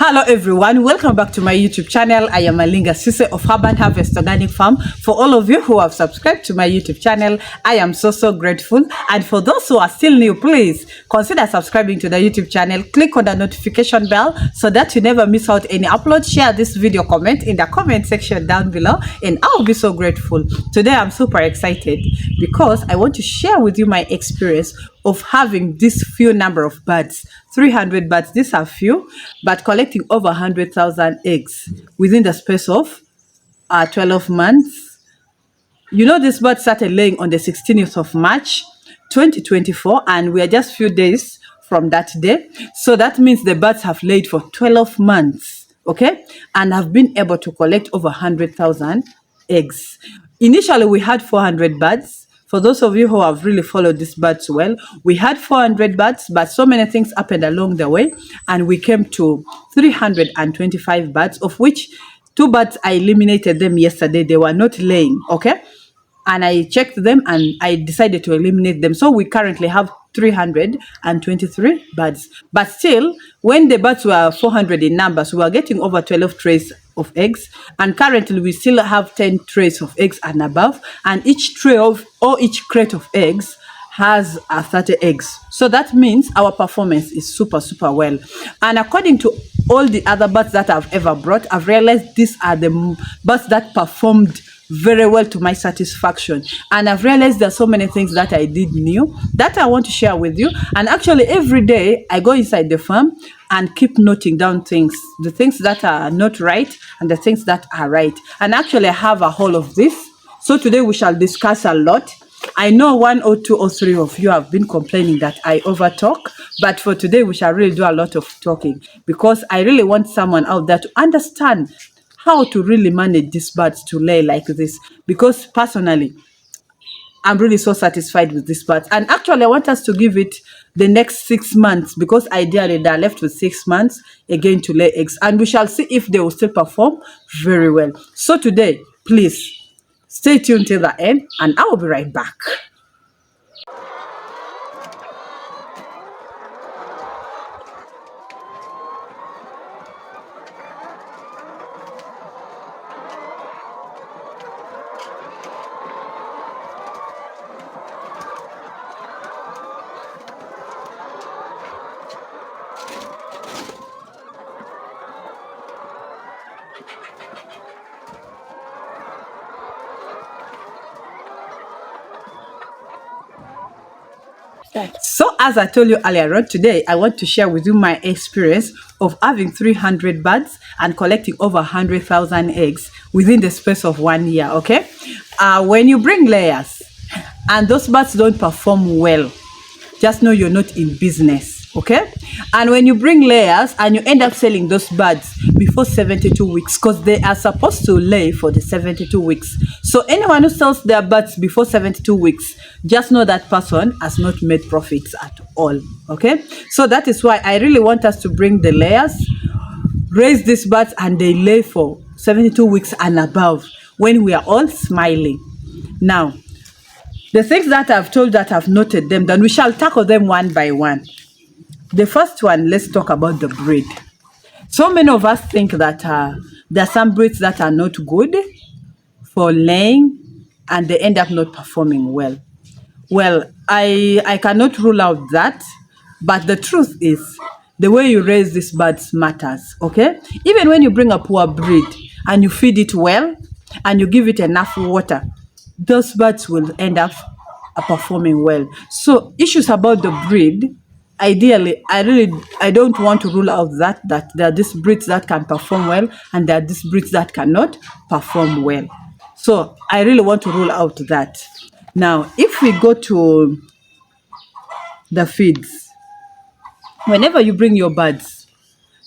Hello everyone, welcome back to my YouTube channel. I am Alinga Sise of Herbal Harvest Organic Farm. For all of you who have subscribed to my YouTube channel, I am so grateful. And for those who are still new, please consider subscribing to the YouTube channel. Click on the notification bell so that you never miss out any upload. Share this video, comment in the comment section down below, and I'll be so grateful. Today I'm super excited because I want to share with you my experience of having this few number of birds, 300 birds. These are few, but collecting over 100,000 eggs within the space of 12 months. You know, this bird started laying on the 16th of March 2024, and we are just few days from that day. So that means the birds have laid for 12 months, okay, and have been able to collect over 100,000 eggs. Initially we had 400 birds. For those of you who have really followed these birds well, we had 400 birds, but so many things happened along the way, and we came to 325 birds, of which 2 birds, I eliminated them yesterday. They were not laying, okay? And I checked them and I decided to eliminate them. So we currently have 323 birds. But still, when the birds were 400 in numbers, we were getting over 12 trays of eggs, and currently we still have 10 trays of eggs and above, and each tray of or each crate of eggs has 30 eggs. So that means our performance is super well. And according to all the other birds that I've ever brought, I've realized these are the birds that performed very well to my satisfaction. And I've realized there's so many things that I did new that I want to share with you. And actually every day I go inside the farm and keep noting down things, the things that are not right and the things that are right. And actually I have a whole of this. So today we shall discuss a lot. I know 1 or 2 or 3 of you have been complaining that I over talk, but for today we shall really do a lot of talking, because I really want someone out there to understand how to really manage these birds to lay like this, because personally I'm really so satisfied with this birds. And actually I want us to give it the next 6 months, because ideally they're left with 6 months again to lay eggs, and we shall see if they will still perform very well. So today, please stay tuned till the end and I will be right back. So as I told you earlier on, today I want to share with you my experience of having 300 birds and collecting over 100,000 eggs within the space of 1 year, okay? When you bring layers and those birds don't perform well, just know you're not in business, okay? And when you bring layers and you end up selling those birds before 72 weeks, because they are supposed to lay for the 72 weeks. So anyone who sells their birds before 72 weeks, just know that person has not made profits at all, okay? So that is why I really want us to bring the layers, raise these birds, and they lay for 72 weeks and above when we are all smiling. Now, the things that I've told that I've noted them, then we shall tackle them one by one. The first one, let's talk about the breed. So many of us think that there are some breeds that are not good for laying and they end up not performing well. Well, I cannot rule out that, but the truth is the way you raise these birds matters, okay? Even when you bring a poor breed and you feed it well and you give it enough water, those birds will end up performing well. So issues about the breed, ideally, I don't want to rule out that there are these breeds that can perform well and there are these breeds that cannot perform well. So I really want to rule out that. Now, if we go to the feeds, whenever you bring your birds,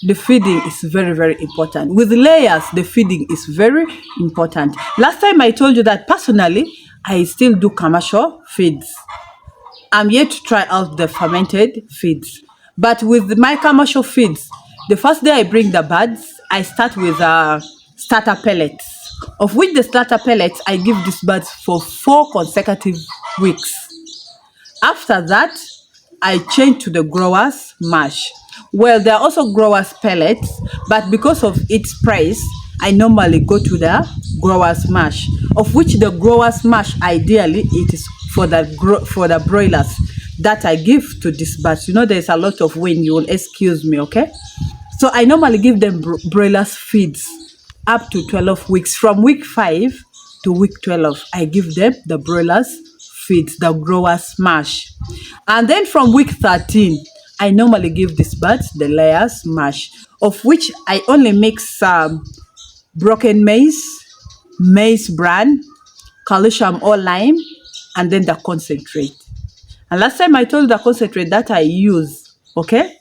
the feeding is very important. With layers, the feeding is very important. Last time I told you that personally, I still do commercial feeds. I'm yet to try out the fermented feeds. But with my commercial feeds, the first day I bring the birds, I start with starter pellets, of which the starter pellets I give these birds for 4 consecutive weeks. After that, I change to the growers mash. Well, there are also growers pellets, but because of its price, I normally go to the growers mash, of which the growers mash ideally it is for the broilers that I give to this batch. You know, there's a lot of wind. You will excuse me, okay? So I normally give them broilers feeds up to 12 weeks. From week 5 to week 12, I give them the broilers feeds, the growers mash. And then from week 13, I normally give these birds the layers mash, of which I only mix broken maize bran, calcium or lime, and then the concentrate. And last time I told the concentrate that I use, okay?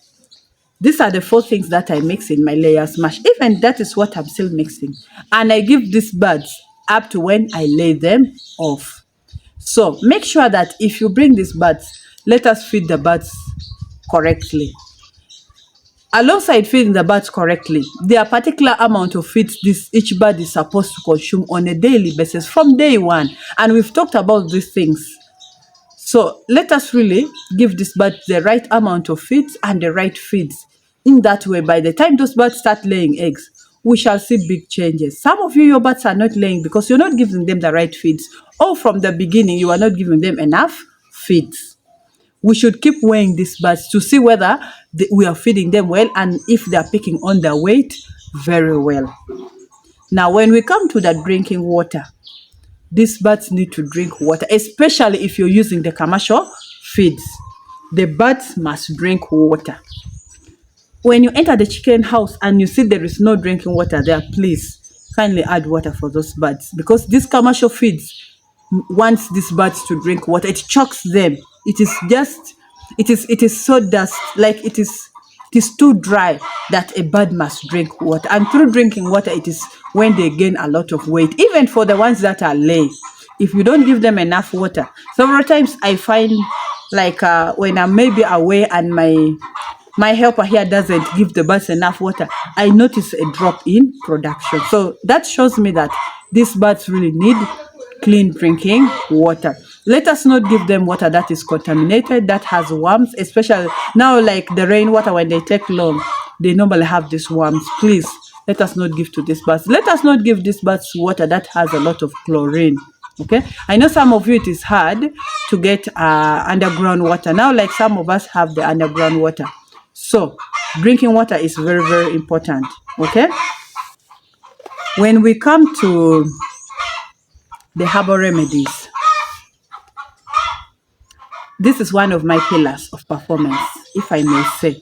These are the 4 things that I mix in my layers mash. Even that is what I'm still mixing. And I give these birds up to when I lay them off. So make sure that if you bring these birds, let us feed the birds correctly. Alongside feeding the birds correctly, there are particular amount of feeds each bird is supposed to consume on a daily basis from day one. And we've talked about these things. So let us really give this bird the right amount of feeds and the right feeds. In that way, by the time those birds start laying eggs, we shall see big changes. Some of you, your birds are not laying because you're not giving them the right feeds. Or from the beginning, you are not giving them enough feeds. We should keep weighing these birds to see whether we are feeding them well and if they are picking on their weight very well. Now, when we come to the drinking water, these birds need to drink water, especially if you're using the commercial feeds. The birds must drink water. When you enter the chicken house and you see there is no drinking water there, please kindly add water for those birds, because these commercial feeds wants these birds to drink water. It chokes them. It is so dust, like it is too dry that a bird must drink water. And through drinking water, it is when they gain a lot of weight. Even for the ones that are lay, if you don't give them enough water, several times I find like when I'm maybe away and my helper here doesn't give the birds enough water, I notice a drop in production. So that shows me that these birds really need clean drinking water. Let us not give them water that is contaminated, that has worms, especially now, like the rainwater, when they take long, they normally have these worms. Please, let us not give to these birds. Let us not give these birds water that has a lot of chlorine. Okay, I know some of you it is hard to get underground water. Now, like some of us have the underground water. So drinking water is very, very important. Okay, when we come to the herbal remedies, this is one of my pillars of performance, if I may say,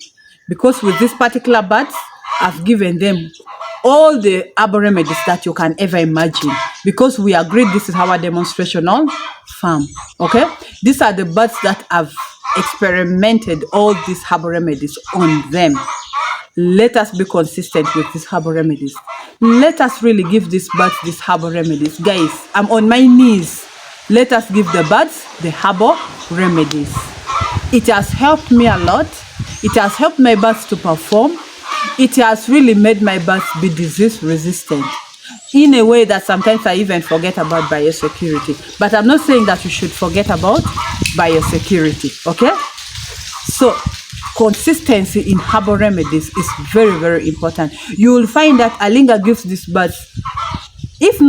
because with these particular birds, I've given them all the herbal remedies that you can ever imagine, because we agreed this is our demonstration on farm. Okay, these are the birds that have experimented all these herbal remedies on them. Let us be consistent with these herbal remedies. Let us really give these birds these herbal remedies. Guys, I'm on my knees. Let us give the birds the herbal remedies. It has helped me a lot. It has helped my birds to perform. It has really made my birds be disease resistant in a way that sometimes I even forget about biosecurity. But I'm not saying that you should forget about biosecurity, okay? So consistency in herbal remedies is very, very important. You will find that Alinga gives these birds, if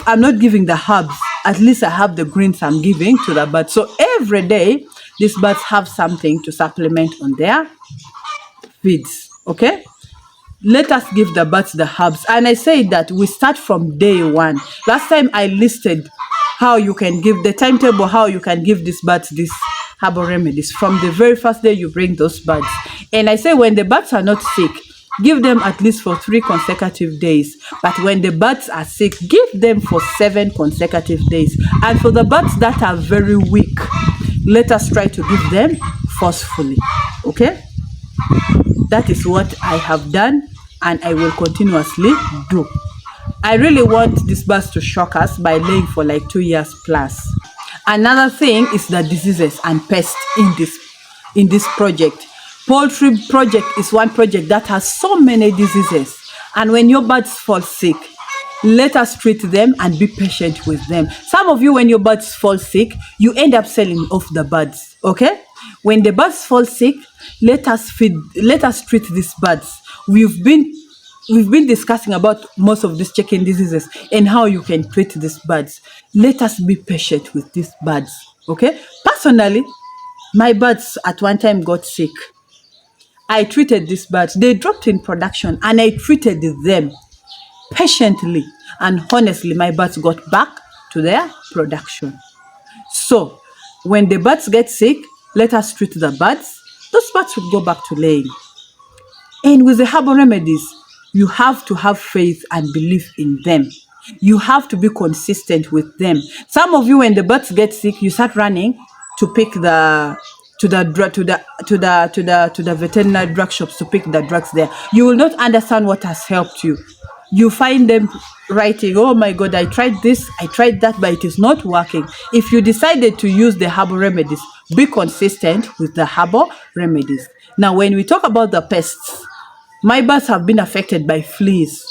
I'm not giving the herbs, at least I have the greens I'm giving to the birds. So every day, these birds have something to supplement on their feeds, okay? Let us give the birds the herbs. And I say that we start from day one. Last time I listed how you can give the timetable, how you can give these birds these herbal remedies from the very first day you bring those birds. And I say when the birds are not sick, give them at least for 3 consecutive days. But when the birds are sick, give them for 7 consecutive days. And for the birds that are very weak, let us try to give them forcefully, okay? That is what I have done, and I will continuously do. I really want these birds to shock us by laying for like 2 years plus. Another thing is the diseases and pests in this project. Poultry project is one project that has so many diseases, and when your birds fall sick, let us treat them and be patient with them. Some of you, when your birds fall sick, you end up selling off the birds, okay? When the birds fall sick, let us treat these birds. We've been we've been discussing about most of these chicken diseases and how you can treat these birds. Let us be patient with these birds. Okay? Personally, my birds at one time got sick. I treated these birds. They dropped in production and I treated them patiently. And honestly, my birds got back to their production. So, when the birds get sick, let us treat the birds. Those birds will go back to laying. And with the herbal remedies, you have to have faith and belief in them. You have to be consistent with them. Some of you, when the birds get sick, you start running to pick the veterinary drug shops to pick the drugs there. You will not understand what has helped you. You find them writing, oh my God, I tried this, I tried that, but it is not working. If you decided to use the herbal remedies, be consistent with the herbal remedies. Now, when we talk about the pests, my birds have been affected by fleas.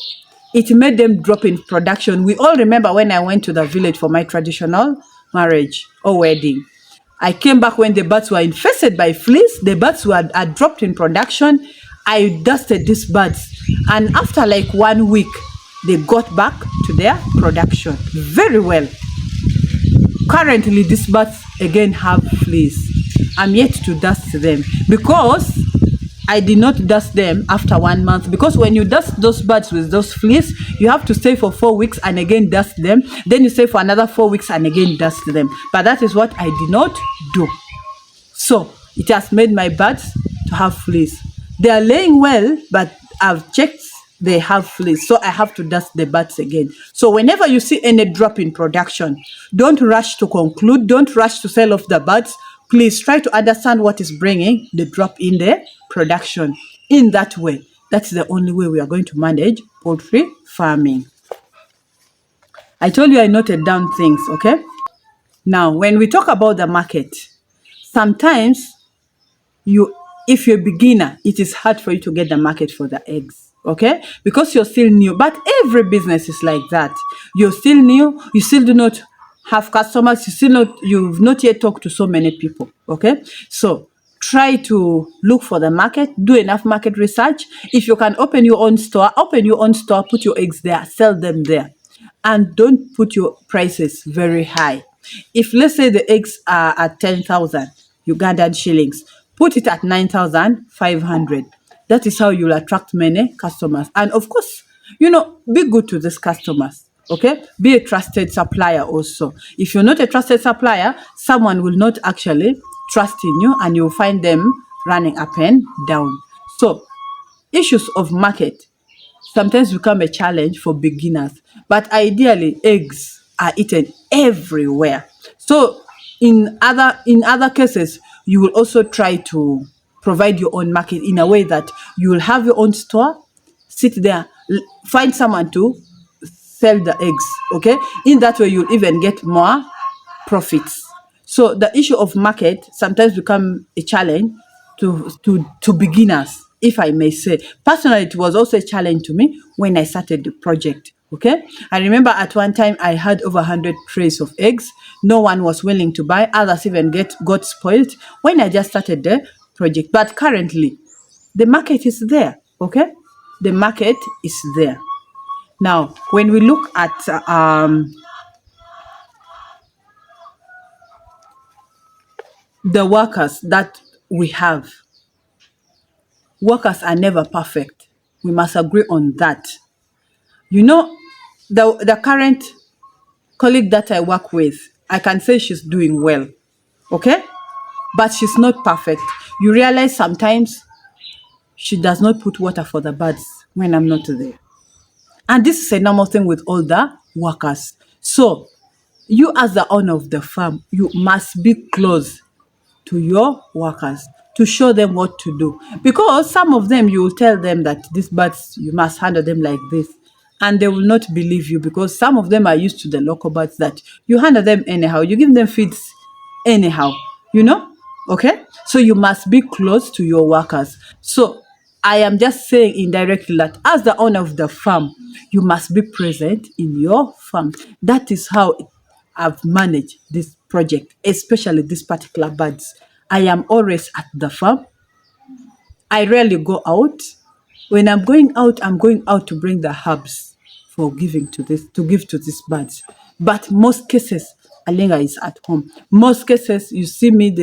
It made them drop in production. We all remember when I went to the village for my traditional marriage or wedding. I came back when the birds were infested by fleas. The birds had dropped in production. I dusted these birds. And after like 1 week, they got back to their production very well. Currently, these birds again have fleas. I'm yet to dust them because I did not dust them after 1 month, because when you dust those birds with those fleas, you have to stay for 4 weeks and again dust them. Then you stay for another 4 weeks and again dust them. But that is what I did not do. So it has made my birds to have fleas. They are laying well, but I've checked, they have fleas. So I have to dust the birds again. So whenever you see any drop in production, don't rush to conclude. Don't rush to sell off the birds. Please try to understand what is bringing the drop in the production. In that way, that's the only way we are going to manage poultry farming. I told you I noted down things, okay? Now, when we talk about the market, sometimes if you're a beginner, it is hard for you to get the market for the eggs, okay? Because you're still new. But every business is like that. You're still new. You still do not have customers. You've not yet talked to so many people, okay? So try to look for the market. Do enough market research. If you can open your own store, put your eggs there, sell them there. And don't put your prices very high. If, let's say, the eggs are at 10,000 Ugandan shillings, put it at 9,500. That is how you'll attract many customers. And of course, be good to these customers. Okay? Be a trusted supplier also. If you're not a trusted supplier, someone will not actually trust in you and you'll find them running up and down. So, issues of market sometimes become a challenge for beginners. But ideally, eggs are eaten everywhere. So in other cases, you will also try to provide your own market in a way that you will have your own store, sit there, find someone to sell the eggs, okay? In that way, you'll even get more profits. So the issue of market sometimes become a challenge to beginners, if I may say. Personally, it was also a challenge to me when I started the project. Okay, I remember at one time I had over 100 trays of eggs. No one was willing to buy. Others even got spoiled when I just started the project. But currently, the market is there. Okay, the market is there. Now, when we look at the workers that we have, workers are never perfect. We must agree on that. The current colleague that I work with, I can say she's doing well, okay? But she's not perfect. You realize sometimes she does not put water for the birds when I'm not there. And this is a normal thing with all the workers. So, you as the owner of the farm, you must be close to your workers to show them what to do. Because some of them, you will tell them that these birds, you must handle them like this. And they will not believe you because some of them are used to the local birds that you handle them anyhow. You give them feeds anyhow, Okay? So you must be close to your workers. So I am just saying indirectly that as the owner of the farm, you must be present in your farm. That is how I've managed this project, especially these particular birds. I am always at the farm. I rarely go out. When I'm going out to bring the herbs for giving to this to give to these birds. But most cases, Alenga is at home. Most cases, you see me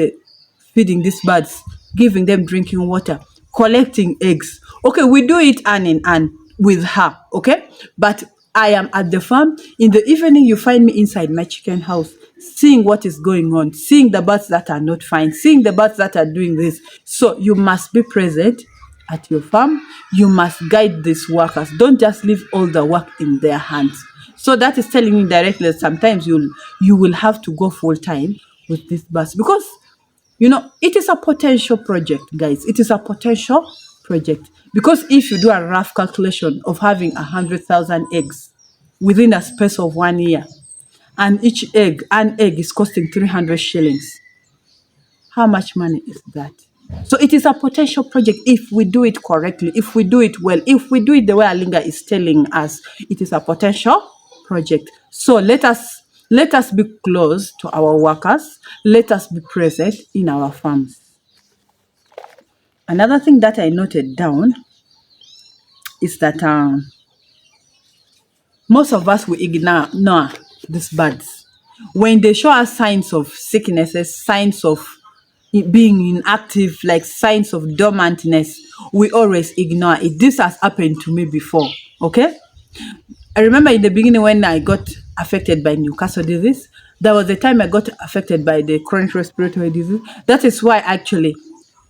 feeding these birds, giving them drinking water, collecting eggs. Okay, we do it hand in hand with her. Okay, but I am at the farm. In the evening, you find me inside my chicken house, seeing what is going on, seeing the birds that are not fine, seeing the birds that are doing this. So you must be present at your farm. You must guide these workers. Don't just leave all the work in their hands. So that is telling me directly that sometimes you will have to go full time with this birds, because it is a potential project, guys. It is a potential project, because if you do a rough calculation of having 100,000 eggs within a space of 1 year, and an egg is costing 300 shillings, how much money is that? So it is a potential project if we do it correctly, if we do it well, if we do it the way Alinga is telling us. It is a potential project. So let us be close to our workers. Let us be present in our farms. Another thing that I noted down is that most of us will ignore these birds. When they show us signs of sicknesses, signs of being inactive, like signs of dormantness, we always ignore it. This has happened to me before, okay? I remember in the beginning when I got affected by Newcastle disease, there was a time I got affected by the chronic respiratory disease. That is why actually,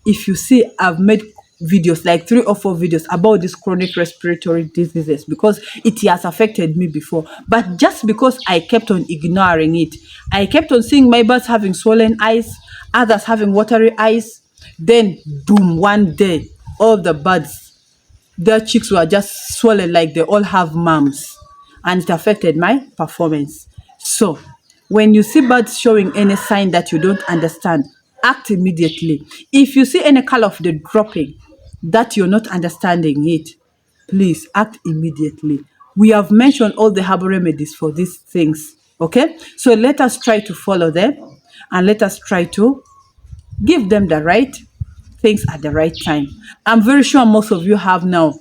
if you see, I've made videos, like 3 or 4 videos about these chronic respiratory diseases, because it has affected me before. But just because I kept on ignoring it, I kept on seeing my birds having swollen eyes, others having watery eyes. Then, boom, one day, all the birds, their cheeks were just swollen like they all have mumps, and it affected my performance. So, when you see birds showing any sign that you don't understand, act immediately. If you see any color of the dropping that you're not understanding it, please act immediately. We have mentioned all the herbal remedies for these things, okay? So let us try to follow them, and let us try to give them the right things at the right time. I'm very sure most of you have now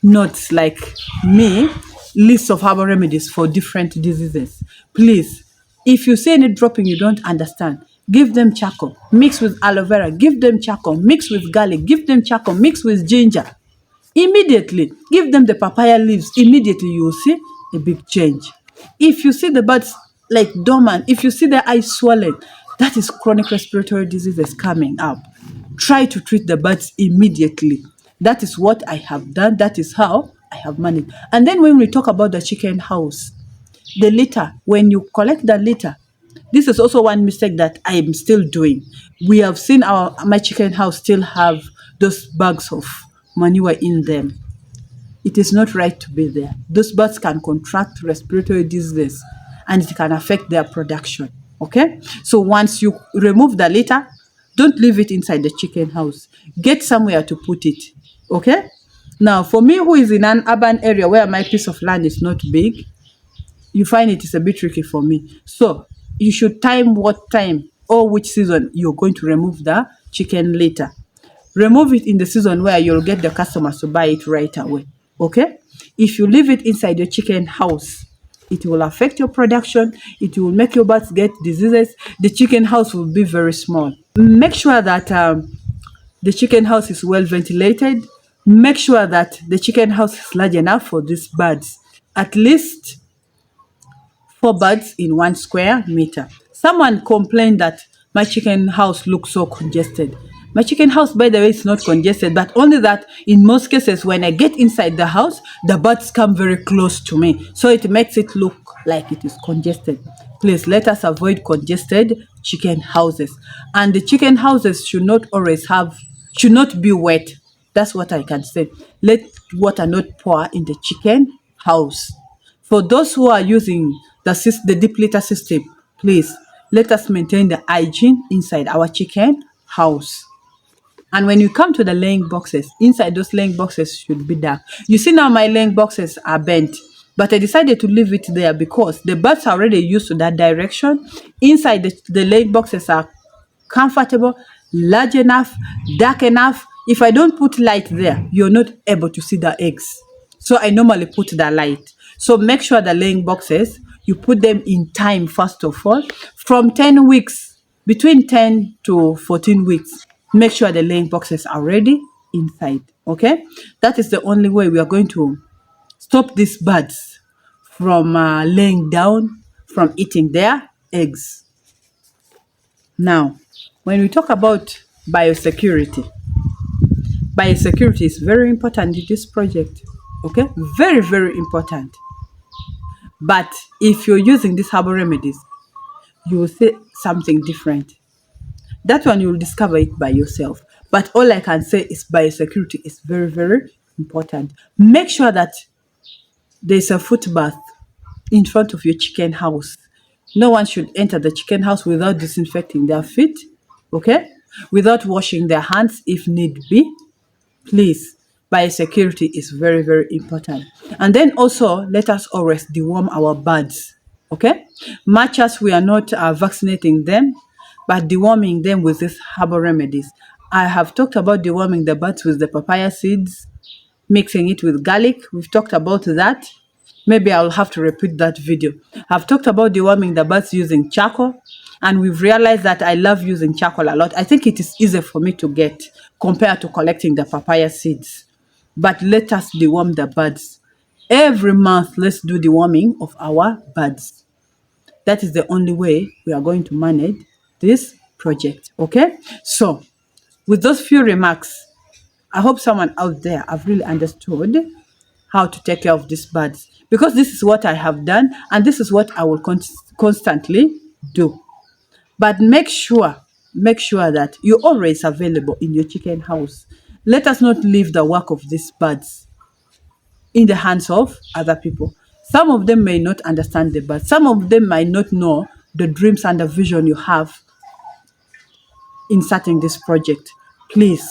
notes like me, lists of herbal remedies for different diseases. Please, if you see any dropping you don't understand, give them charcoal, mix with aloe vera, give them charcoal, mix with garlic, give them charcoal, mix with ginger. Immediately, give them the papaya leaves. Immediately, you will see a big change. If you see the birds like dormant, if you see their eyes swollen, that is chronic respiratory diseases coming up. Try to treat the birds immediately. That is what I have done. That is how I have managed. And then when we talk about the chicken house, the litter, when you collect the litter, this is also one mistake that I am still doing. We have seen my chicken house still have those bags of manure in them. It is not right to be there. Those birds can contract respiratory diseases, and it can affect their production. Okay? So once you remove the litter, don't leave it inside the chicken house. Get somewhere to put it. Okay? Now, for me who is in an urban area where my piece of land is not big, you find it is a bit tricky for me. So you should time what time or which season you're going to remove the chicken litter. Remove it in the season where you'll get the customers to buy it right away. Okay? If you leave it inside your chicken house, it will affect your production. It will make your birds get diseases. The chicken house will be very small. Make sure that the chicken house is well ventilated. Make sure that the chicken house is large enough for these birds. At least 4 birds in 1 square meter. Someone complained that my chicken house looks so congested. My chicken house, by the way, is not congested, but only that in most cases, when I get inside the house, the birds come very close to me. So it makes it look like it is congested. Please, let us avoid congested chicken houses. And the chicken houses should not be wet. That's what I can say. Let water not pour in the chicken house. For those who are using the deep litter system, please let us maintain the hygiene inside our chicken house. And when you come to the laying boxes, inside those laying boxes should be dark. You see now my laying boxes are bent, but I decided to leave it there because the birds are already used to that direction. Inside the laying boxes are comfortable. large enough, dark enough. If I don't put light there, you're not able to see the eggs. So I normally put the light. So make sure the laying boxes, you put them in time first of all, from 10 weeks, between 10 to 14 weeks. Make sure the laying boxes are ready inside, okay? That is the only way we are going to stop these birds from laying down, from eating their eggs. Now, when we talk about biosecurity, biosecurity is very important in this project, okay? Very, very important. But if you're using these herbal remedies, you will see something different. That one you will discover it by yourself. But all I can say is biosecurity is very, very important. Make sure that there's a foot bath in front of your chicken house. No one should enter the chicken house without disinfecting their feet, okay? Without washing their hands if need be. Please, biosecurity is very, very important. And then also, let us always deworm our birds, okay? Much as we are not vaccinating them, but deworming them with these herbal remedies. I have talked about deworming the birds with the papaya seeds, mixing it with garlic. We've talked about that. Maybe I'll have to repeat that video. I've talked about deworming the birds using charcoal, and we've realized that I love using charcoal a lot. I think it is easier for me to get compared to collecting the papaya seeds. But let us deworm the birds. Every month, let's do deworming of our birds. That is the only way we are going to manage this project. Okay? So, with those few remarks, I hope someone out there have really understood how to take care of these birds, because this is what I have done and this is what I will constantly do. But make sure that you're always available in your chicken house. Let us not leave the work of these birds in the hands of other people. Some of them may not understand the birds. Some of them might not know the dreams and the vision you have in starting this project. Please,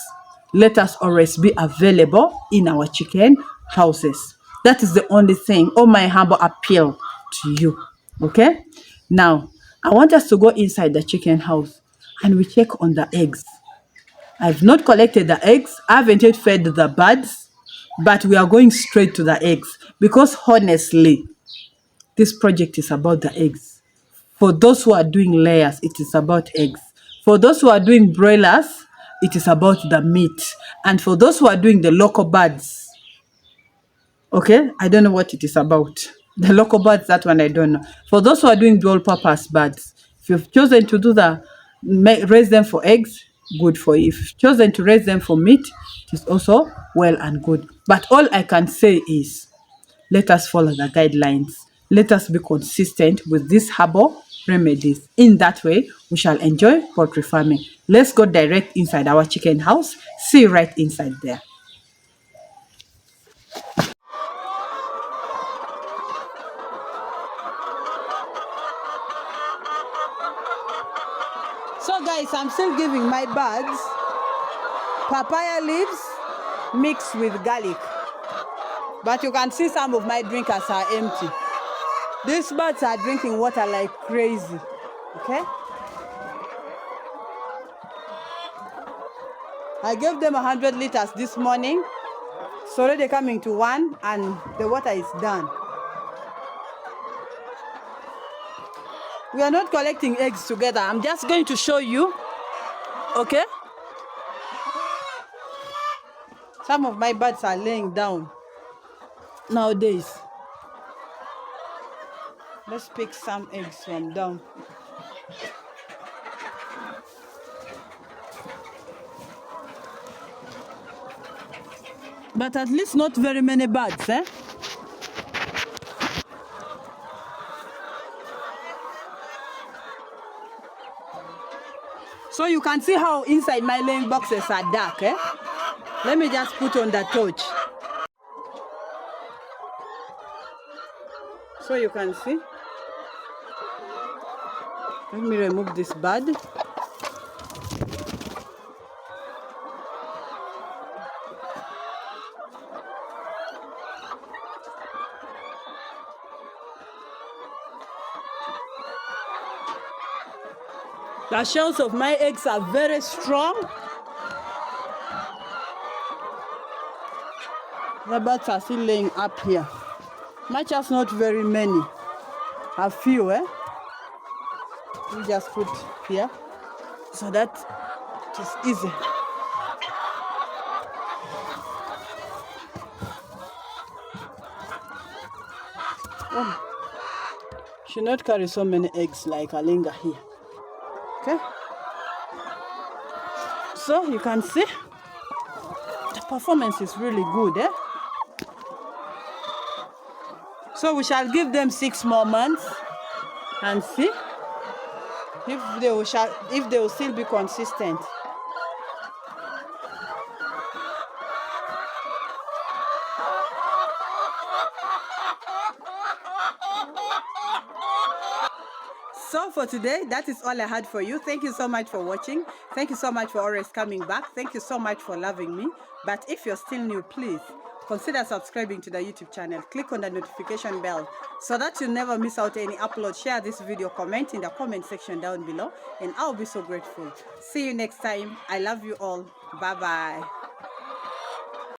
let us always be available in our chicken houses. That is the only thing, or my humble appeal to you. Okay? Now, I want us to go inside the chicken house and we check on the eggs. I've not collected the eggs. I haven't yet fed the birds, but we are going straight to the eggs because honestly, this project is about the eggs. For those who are doing layers, it is about eggs. For those who are doing broilers, it is about the meat. And for those who are doing the local birds, okay, I don't know what it is about. The local birds, that one I don't know. For those who are doing dual purpose birds, if you've chosen to do raise them for eggs, good for you. If you've chosen to raise them for meat, it is also well and good. But all I can say is, let us follow the guidelines. Let us be consistent with these herbal remedies. In that way, we shall enjoy poultry farming. Let's go direct inside our chicken house. See you right inside there. So guys, I'm still giving my birds papaya leaves mixed with garlic. But you can see some of my drinkers are empty. These birds are drinking water like crazy. Okay? I gave them 100 liters this morning. It's already coming to 1 and the water is done. We are not collecting eggs together. I'm just going to show you. Okay? Some of my birds are laying down nowadays. Let's pick some eggs from down. But at least not very many birds, eh? So you can see how inside my laying boxes are dark, eh? Let me just put on the torch. So you can see. Let me remove this bird. The shells of my eggs are very strong. The birds are still laying up here. My just not very many. A few, we just put here so that it is easy. Should not carry so many eggs like a linger here. Okay, so you can see the performance is really good, So we shall give them 6 more months and see if they will still be consistent. So for today, that is all I had for you. Thank you so much for watching. Thank you so much for always coming back. Thank you so much for loving me. But if you're still new, please consider subscribing to the YouTube channel. Click on the notification bell so that you never miss out any upload. Share this video, comment in the comment section down below, and I'll be so grateful. See you next time. I love you all. Bye-bye.